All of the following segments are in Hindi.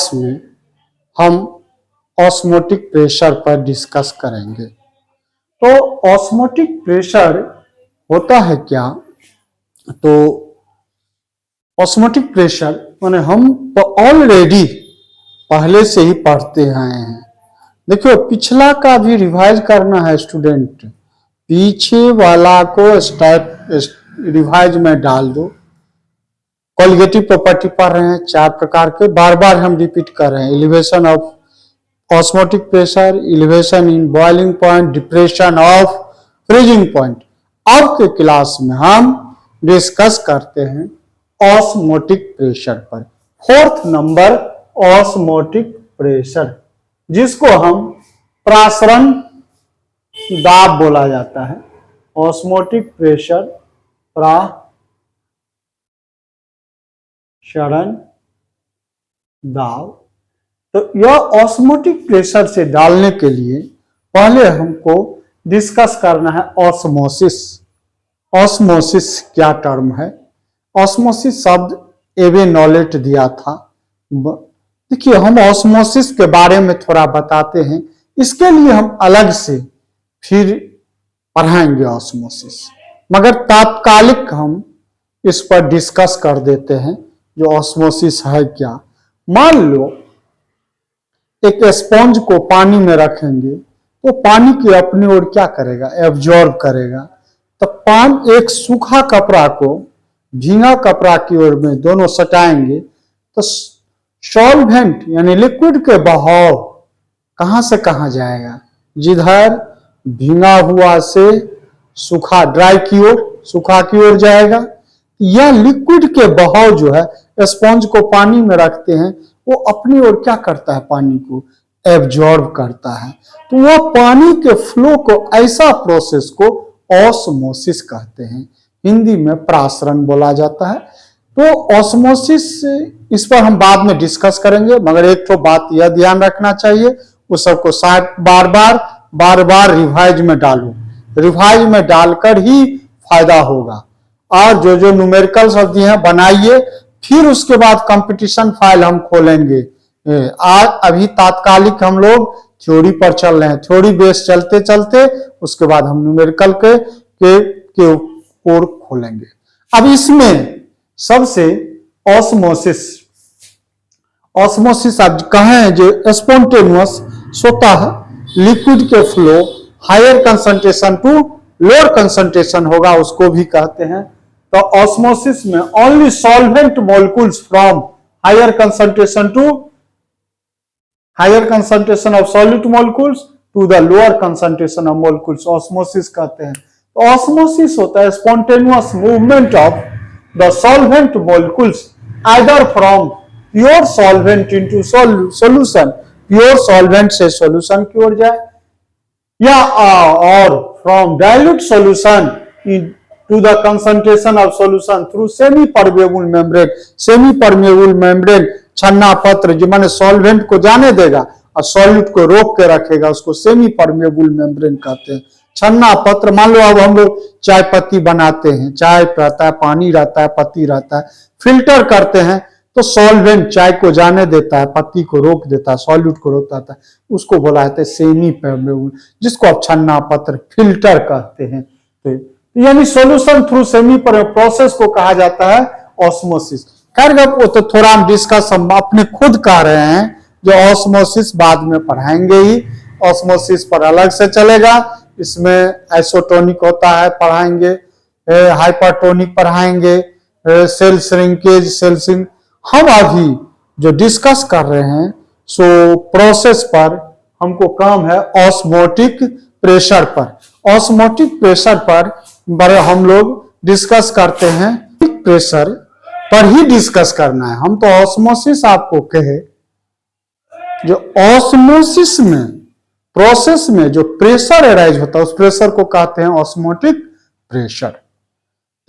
क्लास में हम ऑस्मोटिक प्रेशर पर डिस्कस करेंगे। तो ऑस्मोटिक प्रेशर होता है क्या? तो ऑस्मोटिक प्रेशर माने हम ऑलरेडी पहले से ही पढ़ते आए हैं। देखिए पिछला का भी रिवाइज करना है स्टूडेंट, पीछे वाला को रिवाइज में डाल दो। कॉलिगेटिव प्रॉपर्टी पढ़ रहे हैं 4 प्रकार के, बार बार हम रिपीट कर रहे हैं। Elevation of osmotic pressure, elevation in boiling point, depression of freezing point. अब के क्लास में हम डिस्कस करते हैं ऑस्मोटिक प्रेशर पर। 4th नंबर ऑस्मोटिक प्रेशर, जिसको हम प्रासरण दाब बोला जाता है। ऑस्मोटिक प्रेशर प्रासरण दाब। तो यह ऑस्मोटिक प्रेशर से डालने के लिए पहले हमको डिस्कस करना है ऑस्मोसिस। ऑस्मोसिस क्या टर्म है? ऑस्मोसिस शब्द एवे नॉलेज दिया था। देखिए हम ऑस्मोसिस के बारे में थोड़ा बताते हैं, इसके लिए हम अलग से फिर पढ़ाएंगे ऑस्मोसिस, मगर तात्कालिक हम इस पर डिस्कस कर देते हैं जो ऑस्मोसिस है क्या। मान लो एक स्पॉन्ज को पानी में रखेंगे तो पानी की अपनी ओर क्या करेगा? एब्जॉर्ब करेगा। तो एक सूखा कपड़ा को भींगा कपड़ा की ओर में दोनों सटाएंगे तो सॉल्वेंट यानी लिक्विड के बहाव कहां से कहां जाएगा? जिधर भींगा हुआ से सूखा ड्राई की ओर, सूखा की ओर जाएगा। यह लिक्विड के बहाव जो है, स्पॉन्ज को पानी में रखते हैं, वो अपनी ओर क्या करता है? पानी को एब्जॉर्ब करता है। तो वह पानी के फ्लो को, ऐसा प्रोसेस को ऑस्मोसिस कहते हैं। हिंदी में प्रासरण बोला जाता है। तो ऑस्मोसिस, इस पर हम बाद में डिस्कस करेंगे, मगर एक तो बात यह ध्यान रखना चाहिए, उस सबको बार बार रिवाइज में डालो। रिवाइज में डालकर ही फायदा होगा। और जो न्यूमेरिकल शब्द हैं बनाइए, फिर उसके बाद कंपटीशन फाइल हम खोलेंगे। आज अभी तात्कालिक हम लोग थ्योरी पर चल रहे हैं। थ्योरी बेस चलते चलते उसके बाद हम न्यूमेरिकल के ओर खोलेंगे। अब इसमें सबसे ऑस्मोसिस आप कहें जो स्पॉन्टेनियस होता है, लिक्विड के flow higher concentration to lower concentration होगा, उसको भी कहते हैं। तो ऑस्मोसिस में only solvent molecules from higher concentration of solute molecules to the lower concentration of molecules osmosis कहते हैं। तो ऑस्मोसिस होता है spontaneous movement of the solvent molecules either from pure solvent into solution, pure solvent से सॉल्यूशन की ओर जाए, या और from dilute solution to the concentration of solution through semi permeable membrane. Semi permeable membrane छन्ना पत्र जो माने सॉल्वेंट को जाने देगा और सॉल्यूट को रोक के रखेगा, उसको सेमी परमेबल मेम्ब्रेन कहते हैं। छन्ना पत्र, मान लो अब हम लोग चाय पत्ती बनाते हैं, चाय रहता है, पानी रहता है, पत्ती रहता है, फिल्टर करते हैं तो सॉल्वेंट चाय को जाने देता है, पत्ती को रोक देता है, सॉल्यूट को रोक देता है, उसको बोला जाता है सेमी परमेबल, जिसको अब छन्ना पत्र फिल्टर कहते हैं। तो यानी सॉल्यूशन थ्रू सेमी प्रोसेस को कहा जाता है ऑस्मोसिस। खैर वो तो थोड़ा हम डिस्कस हम अपने खुद कर रहे हैं, जो ऑस्मोसिस बाद में पढ़ाएंगे ही। ऑस्मोसिस पर अलग से चलेगा, इसमें आइसोटोनिक होता है पढ़ाएंगे, हाइपरटोनिक पढ़ाएंगे, सेल श्रिंकेज, सेल सिंक। हम अभी जो डिस्कस कर रहे हैं सो प्रोसेस पर हमको काम है ऑस्मोटिक प्रेशर पर। ऑस्मोटिक प्रेशर पर हम लोग डिस्कस करते हैं, प्रेशर पर ही डिस्कस करना है। हम तो ऑस्मोसिस आपको कहे, जो ऑस्मोसिस में प्रोसेस में जो प्रेशर अराइज होता है उस प्रेशर को कहते हैं ऑस्मोटिक प्रेशर।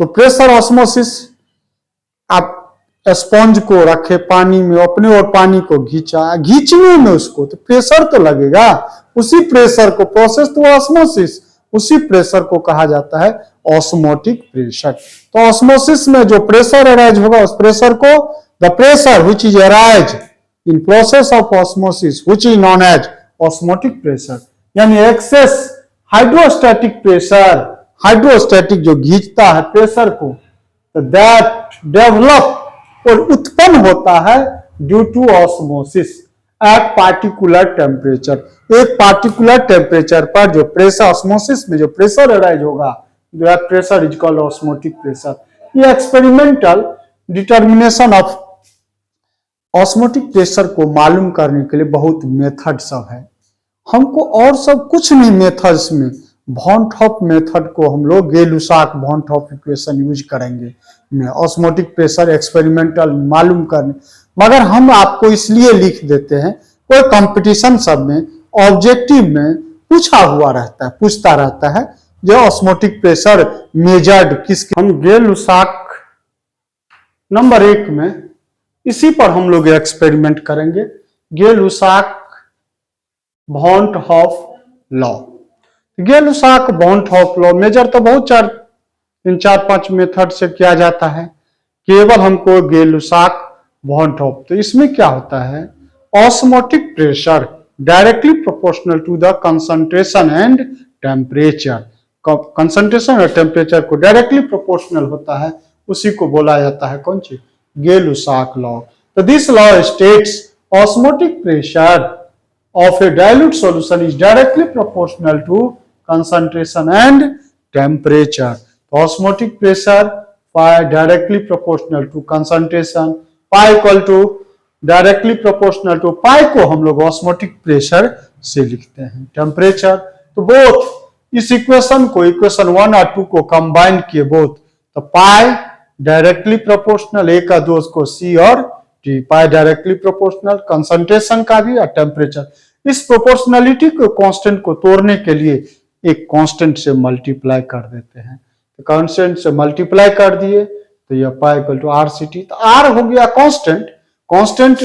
तो प्रेशर ऑस्मोसिस, आप स्पॉन्ज को रखे पानी में, अपने और पानी को खींचने में उसको तो प्रेशर तो लगेगा, उसी प्रेशर को प्रोसेस तो ऑस्मोसिस, उसी प्रेशर को कहा जाता है ऑस्मोटिक प्रेशर। तो ऑस्मोसिस में जो प्रेशर अराइज होगा उस प्रेशर को the pressure which is arise in process of osmosis which is known as osmotic pressure, यानी एक्सेस हाइड्रोस्टैटिक प्रेशर, हाइड्रोस्टैटिक जो खींचता है प्रेशर को, तो दैट डेवलप और उत्पन्न होता है due to osmosis at particular temperature. एक पार्टिकुलर टेम्परेचर पर जो प्रेशर ऑस्मोसिस में जो प्रेशर अराइज होगा, that pressure is called osmotic pressure. ये experimental determination of osmotic pressure को मालूम करने के लिए बहुत मेथड सब है। हमको और सब कुछ नहीं मेथड्स में, वॉन टॉप मेथड को हम लोग गे-लुसाक वॉन टॉप इक्वेशन यूज करेंगे में ऑस्मोटिक प्रेशर एक्सपेरिमेंटल मालूम करने। मगर हम आपको इसलिए लिख देते हैं, कोई कंपटीशन सब में ऑब्जेक्टिव में पूछा हुआ रहता है, पूछता रहता है जो ऑस्मोटिक प्रेशर मेजर्ड किसके, हम गे-लुसाक नंबर 1 में इसी पर हम लोग एक्सपेरिमेंट करेंगे, गे-लुसाक वॉन टॉप लॉ। गे-लुसाक वॉन टॉप लॉ मेजर तो बहुत 4-5 मेथड से किया जाता है, केवल हमको गे-लुसाक वॉन टॉप। तो इसमें क्या होता है, osmotic pressure directly proportional to the concentration and temperature. Concentration और टेम्परेचर को डायरेक्टली प्रोपोर्शनल होता है, उसी को बोला जाता है कौन सी, गे-लुसाक लॉ। तो this law states osmotic pressure of a dilute solution is directly proportional to concentration and temperature. Osmotic pressure pi directly proportional to concentration, pi equal to directly proportional to pi को हम लोग osmotic pressure से लिखते हैं। टेम्परेचर तो बोथ इस इक्वेशन को इक्वेशन 1 और 2 को कंबाइन किए बोथ, तो पाई डायरेक्टली प्रोपोर्शनल, ए का 2 को सी और टी, पाई डायरेक्टली प्रोपोर्शनल कंसंट्रेशन का भी और टेम्परेचर। इस प्रोपोर्शनलिटी को कांस्टेंट को तोड़ने के लिए एक कांस्टेंट से मल्टीप्लाई कर देते हैं, तो कांस्टेंट से मल्टीप्लाई कर दिए तो यह pi equal to R C T. तो आर हो गया constant, constant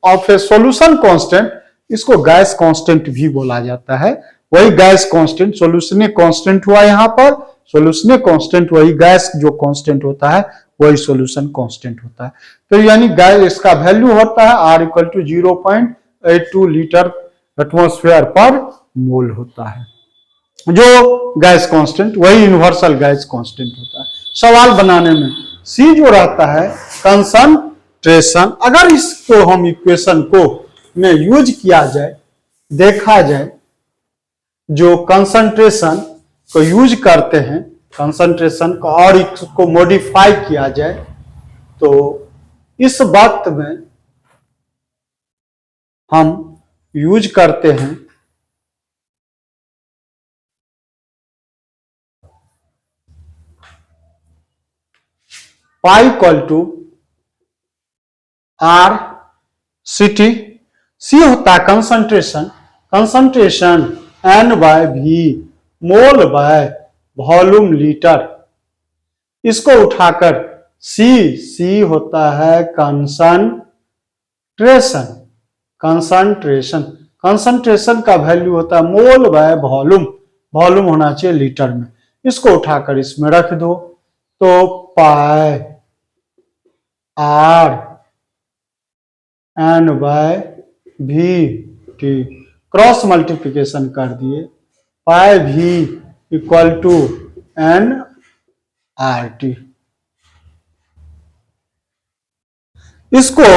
of a solution constant, इसको गैस कांस्टेंट भी बोला जाता है। वही गैस कांस्टेंट सॉल्यूशन कांस्टेंट हुआ, यहाँ पर सॉल्यूशन कांस्टेंट वही गैस जो कांस्टेंट होता है वही सॉल्यूशन कांस्टेंट होता है। तो यानी गैस इसका वैल्यू होता है R equal to 0.82 litre atmosphere per mole होता है। जो गैस कांस्टेंट वही यूनिवर्सल गैस कांस्टेंट होता है। सवाल बनाने में सी जो रहता है कंसंट्रेशन, अगर इसको हम इक्वेशन को में यूज किया जाए, देखा जाए, जो कंसंट्रेशन को यूज करते हैं कंसंट्रेशन को और इसको मॉडिफाई किया जाए, तो इस वक्त में हम यूज करते हैं pi equal to R C T. C होता है कंसंट्रेशन, कंसंट्रेशन एन बाय भी मोल बाय वॉल्यूम लीटर। इसको उठाकर सी होता है कंसंट्रेशन, कंसंट्रेशन, कंसंट्रेशन का वैल्यू होता है मोल बाय वॉल्यूम, वॉल्यूम होना चाहिए लीटर में। इसको उठाकर इसमें रख दो, तो pi R n by V T, cross multiplication कर दिए, pi V equal to n R T. इसको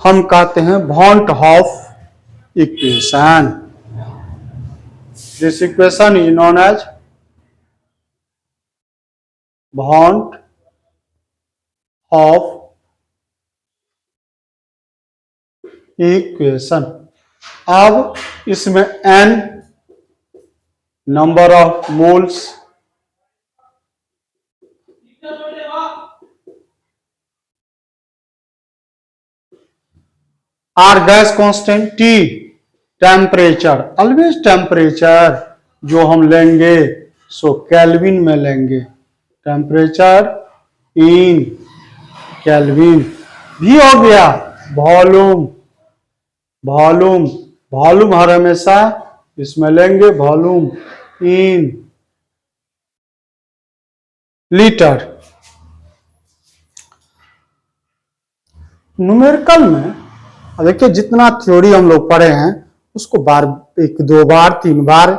हम कहते हैं van't Hoff equation. This equation is known as van't Hoff equation. अब इसमें n number of moles, R gas constant, T temperature, always temperature जो हम लेंगे सो केल्विन में लेंगे, टेम्परेचर इन केल्विन। भी हो गया वॉल्यूम, वॉल्यूम, वॉल्यूम हर हमेशा इसमें लेंगे वॉल्यूम इन लीटर। न्यूमेरिकल में अब देखिए जितना थ्योरी हम लोग पढ़े हैं उसको एक दो बार 3 बार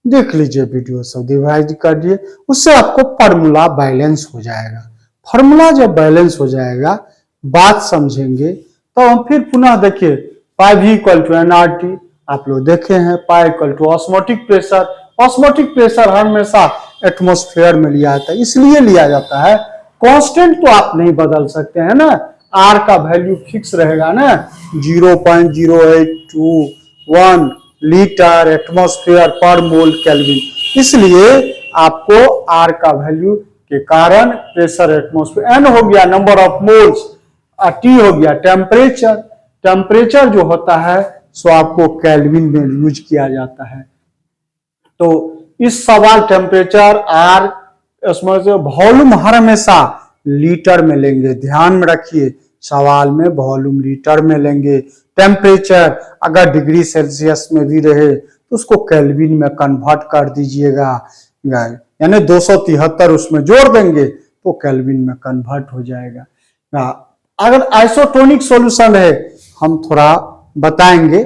देख लीजिए, वीडियो सब डिवाइड कर दिए, उससे आपको फॉर्मूला बैलेंस हो जाएगा। फॉर्मूला जब बैलेंस हो जाएगा, बात समझेंगे तो हम फिर पुनः देखिए pi v equal to nRT आप लोग देखे हैं, pi equal to osmotic pressure. Osmotic pressure हमेशा एटमॉस्फेयर में लिया जाता है, इसलिए लिया जाता है, कांस्टेंट तो आप नहीं बदल सकते हैं ना, आर का वैल्यू फिक्स रहेगा ना, 0.0821 लीटर एटमॉस्फेयर पर मोल केल्विन, इसलिए आपको आर का वैल्यू के कारण प्रेशर एटमॉस्फेयर, एन हो गया नंबर ऑफ मोल्स, टी हो गया टेम्परेचर, टेम्परेचर जो होता है सो आपको केल्विन में यूज किया जाता है। तो इस सवाल टेम्परेचर आर वॉल्यूम हर हमेशा लीटर में लेंगे, ध्यान में रखिए सवाल में वॉल्यूम लीटर में लेंगे। टेम्परेचर अगर डिग्री सेल्सियस में भी रहे तो उसको केल्विन में कन्वर्ट कर दीजिएगा, यानी 273 उसमें जोड़ देंगे तो केल्विन में कन्वर्ट हो जाएगा। अगर आइसोटोनिक सॉल्यूशन है हम थोड़ा बताएंगे,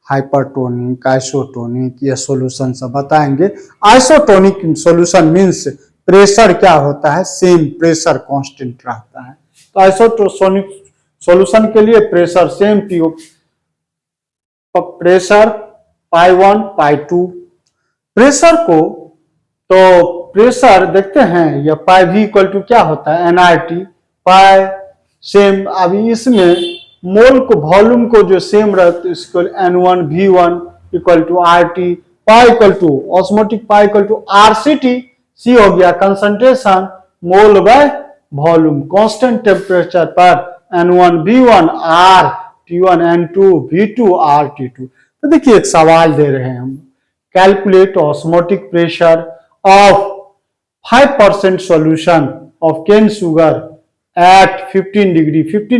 हाइपरटोनिक आइसोटोनिक ये सॉल्यूशन सब बताएंगे। आइसोटोनिक सॉल्यूशन मींस प्रेशर क्या होता है, सेम प्रेशर कांस्टेंट रहता है। तो आइसोटोनिक सॉल्यूशन के लिए pressure same PO, pressure pi 1 पाई 2 प्रेशर को, तो प्रेशर देखते हैं या पाई v इक्वल टू क्या होता है nRT पाई सेम। अभी इसमें मोल को वॉल्यूम को जो सेम रहता है इसको n1 v1 equal to RT, pi equal to osmotic pi equal to RCT, C हो गया concentration mole by volume, constant temperature पर n1 v1 R T1 n2 v2 RT2। तो देखिए एक सवाल दे रहे हैं हम, calculate osmotic pressure of 5% solution of cane sugar at 15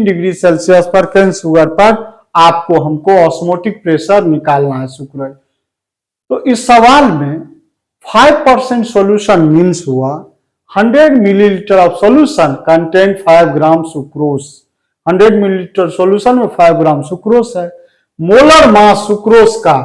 degree Celsius पर केन शुगर पर आपको हमको ऑस्मोटिक प्रेशर निकालना है सुक्रोज। तो इस सवाल में 5% सॉल्यूशन मीन्स हुआ 100 millilitre of solution contain 5 gram sucrose, 100 millilitre solution में 5 ग्राम सुक्रोज है। मोलर मास सुक्रोज का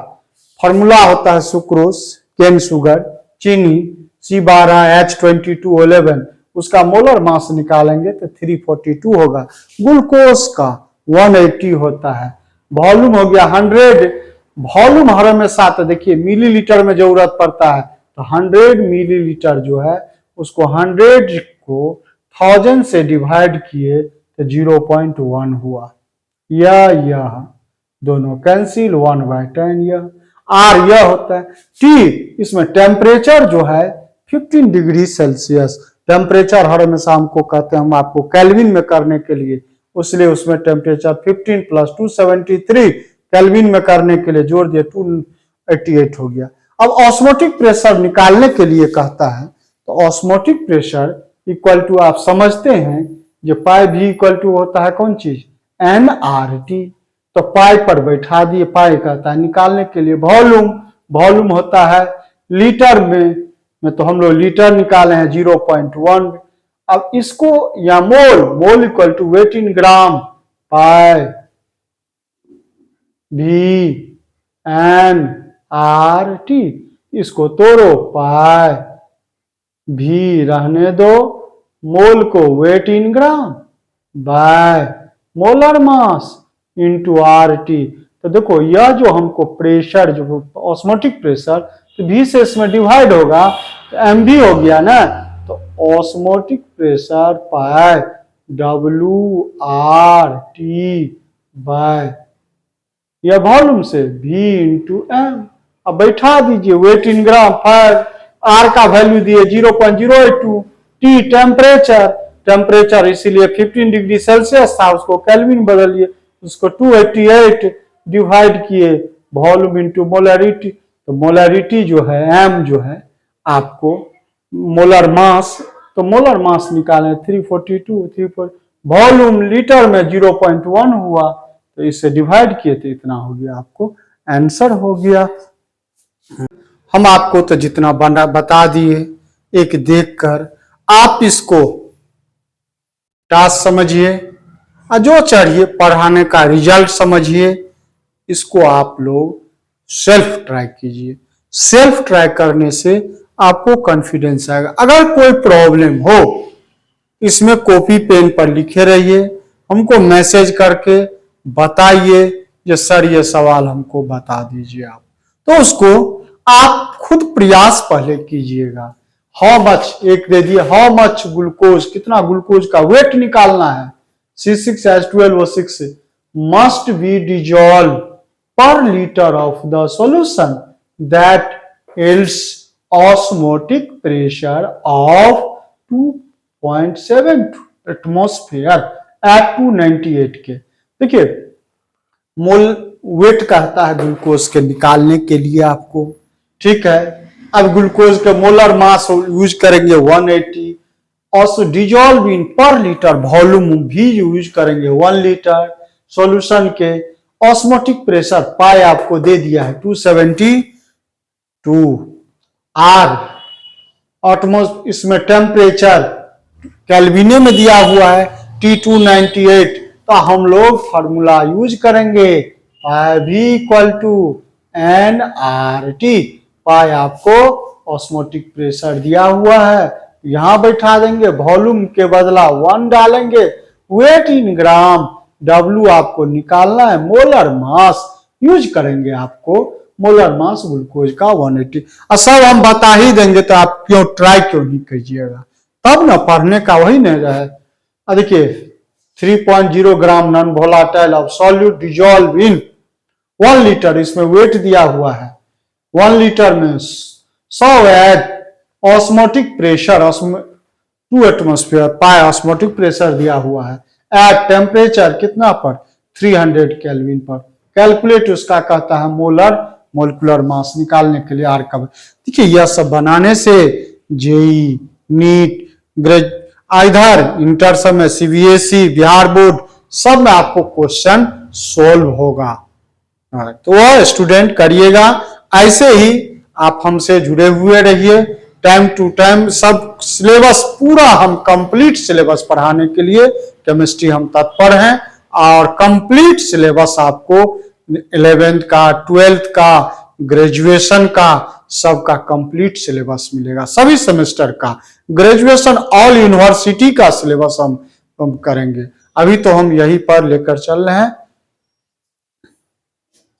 फॉर्मूला होता है सुक्रोज केन शुगर चीनी C12H2211, उसका मोलर मास निकालेंगे तो 342 होगा। ग्लूकोज का 180 होता है। वॉल्यूम हो गया 100, वॉल्यूम हर हमेशा तो देखिए मिलीलीटर में जरूरत पड़ता है, तो 100 मिलीलीटर जो है उसको 100 को 1000 से डिवाइड किए तो 0.1 हुआ, यह दोनों कैंसिल, 1/10 यह आर यह होता है। टी इसमें टेम्परेचर जो है 15 डिग्री सेल्सियस, टेम्परेचर हर हमेशा हमको कहते हैं हम आपको केल्विन में करने के लिए, इसलिए उसमें टेम्परेचर 15 + 273 केल्विन में करने के लिए जोड़ दिया 288 हो गया। अब ऑस्मोटिक प्रेशर निकालने के लिए कहता है, तो ऑस्मोटिक प्रेशर इक्वल टू आप समझते हैं जो पाई v इक्वल टू होता है कौन चीज nRT, तो पाई पर बैठा दिए, पाई कहता है निकालने के लिए वॉल्यूम, वॉल्यूम होता है लीटर में तो हम लोग लीटर निकाले हैं 0.1। अब इसको या mole, mole equal to weight in gram pi v/nRT, इसको तोड़ो पाई v रहने दो, मोल को weight in gram by molar mass into RT। तो देखो यह जो हमको प्रेशर जो ऑस्मोटिक प्रेशर तो v से इसमें डिवाइड होगा तो mv हो गया ना, तो osmotic pressure pi WRT by यह वॉल्यूम से v इंटू m। अब बैठा दीजिए वेट इन ग्राम, 5 R का वैल्यू दिए 0.082, T टेम्परेचर, टेम्परेचर इसीलिए 15 डिग्री सेल्सियस था, उसको केल्विन बदलिए, उसको 288 डिवाइड किए वॉल्यूम इंटू मोलरिटी, तो मोलरिटी जो है m जो है आपको मोलर मास, तो मोलर मास निकाले 342, वॉल्यूम लीटर में 0.1 हुआ, तो इससे डिवाइड किए तो इतना हो गया, आपको आंसर हो गया। हम आपको तो जितना बता दिए, एक देखकर आप इसको टास्क समझिए जो चाहिए पढ़ाने का रिजल्ट समझिए, इसको आप लोग सेल्फ ट्राई कीजिए। सेल्फ ट्राई करने से आपको कॉन्फिडेंस आएगा। अगर कोई प्रॉब्लम हो, इसमें कॉपी पेन पर लिखे रहिए, हमको मैसेज करके बताइए, ये सर ये सवाल हमको बता दीजिए आप। तो उसको आप खुद प्रयास पहले कीजिएगा। हाउ मच एक दे दिए, हाउ मच ग्लूकोज, कितना ग्लूकोज का वेट निकालना है, C6H12O6 must be dissolved per liter of the solution that yields osmotic pressure of 2.7 atmosphere at 298 के। देखिए मोल वेट कहता है ग्लूकोज के निकालने के लिए आपको, ठीक है। अब ग्लूकोज के मोलर मास यूज करेंगे 180, और डिजॉल्व इन पर लीटर वॉल्यूम भी यूज करेंगे 1 लीटर। सॉल्यूशन के ऑस्मोटिक प्रेशर पाई आपको दे दिया है 272 आर। इसमें टेम्परेचर केल्विने में दिया हुआ है T298, तो हम लोग फॉर्मूला यूज करेंगे V इक्वल टू nRT। पाई आपको ऑस्मोटिक प्रेशर दिया हुआ है, यहां बैठा देंगे, वॉल्यूम के बदला 1 डालेंगे, वेट इन ग्राम, W आपको निकालना है, मोलर मास यूज करेंगे आपको, मोलर मास ग्लूकोज का 180। और सब हम बता ही देंगे, तो आप क्यों ट्राई क्यों नहीं कीजिएगा, तब ना पढ़ने का वही नहीं रहे। देखिए 3.0 gram non volatile of solute dissolve in 1 litre, इसमें वेट दिया हुआ है 1 लीटर में 100 at osmotic pressure 2 atmosphere, pi osmotic pressure दिया हुआ है, एट टेम्परेचर कितना पर 300 केल्विन पर। कैलकुलेट उसका कहता है मोलर मोलिकुलर मास निकालने के लिए आर का। देखिए यह सब बनाने से जेई, नीट, इधर इंटर सब में, CBSE, बिहार बोर्ड सब में आपको क्वेश्चन सोल्व होगा। तो वह स्टूडेंट करिएगा। ऐसे ही आप हमसे जुड़े हुए रहिए, टाइम टू टाइम सब सिलेबस पूरा हम कंप्लीट सिलेबस पढ़ाने के लिए केमिस्ट्री हम तत्पर हैं, और कंप्लीट सिलेबस आपको 11th का, 12th का, ग्रेजुएशन का, सबका कंप्लीट सिलेबस मिलेगा, सभी सेमेस्टर का। ग्रेजुएशन ऑल यूनिवर्सिटी का सिलेबस हम करेंगे। अभी तो हम यही पर लेकर चल रहे हैं।